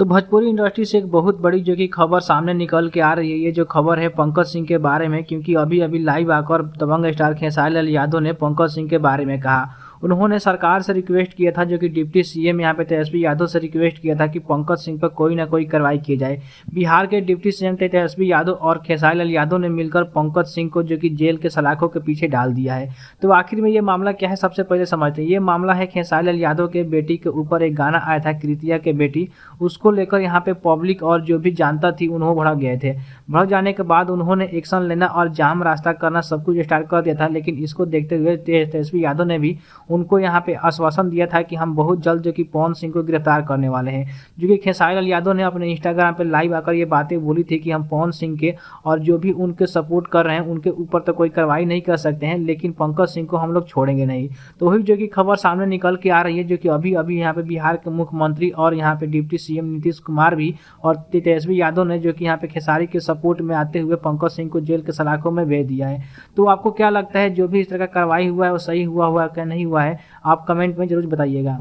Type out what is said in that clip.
तो भोजपुरी इंडस्ट्री से एक बहुत बड़ी जो कि खबर सामने निकल के आ रही है। ये जो खबर है पंकज सिंह के बारे में, क्योंकि अभी अभी लाइव आकर दबंग स्टार खेसारी लाल यादव ने पंकज सिंह के बारे में कहा। उन्होंने सरकार से रिक्वेस्ट किया था, जो कि डिप्टी सीएम यहाँ पे तेजस्वी यादव से रिक्वेस्ट किया था कि पंकज सिंह पर कोई ना कोई कार्रवाई की जाए। बिहार के डिप्टी सीएम तेजस्वी यादव और खेसारी लाल यादव ने मिलकर पंकज सिंह को जो कि जेल के सलाखों के पीछे डाल दिया है। तो आखिर में ये मामला क्या है, सबसे पहले समझते हैं। ये मामला है खेसारी लाल यादव के बेटी के ऊपर एक गाना आया था, कृतिया के बेटी, उसको लेकर यहाँ पे पब्लिक और जो भी जानता थी उन्होंने भड़क गए थे। भड़क जाने के बाद उन्होंने एक्शन लेना और जाम रास्ता करना सब कुछ स्टार्ट कर दिया था। लेकिन इसको देखते हुए तेजस्वी यादव ने भी उनको यहाँ पे आश्वासन दिया था कि हम बहुत जल्द जो कि पवन सिंह को गिरफ्तार करने वाले हैं। जो कि खेसारी लाल यादव ने अपने इंस्टाग्राम पे लाइव आकर ये बातें बोली थी कि हम पवन सिंह के और जो भी उनके सपोर्ट कर रहे हैं उनके ऊपर तो कोई कार्रवाई नहीं कर सकते हैं, लेकिन पंकज सिंह को हम लोग छोड़ेंगे नहीं। तो वही जो कि खबर सामने निकल के आ रही है, जो कि अभी अभी यहाँ पे बिहार के मुख्यमंत्री और यहाँ पे डिप्टी सीएम नीतीश कुमार भी और तेजस्वी यादव ने जो कि यहाँ पे खेसारी के सपोर्ट में आते हुए पंकज सिंह को जेल के सलाखों में भेज दिया है। तो आपको क्या लगता है, जो भी इस तरह का कार्रवाई हुआ है वो सही हुआ क्या नहीं हुआ है, आप कमेंट में जरूर बताइएगा।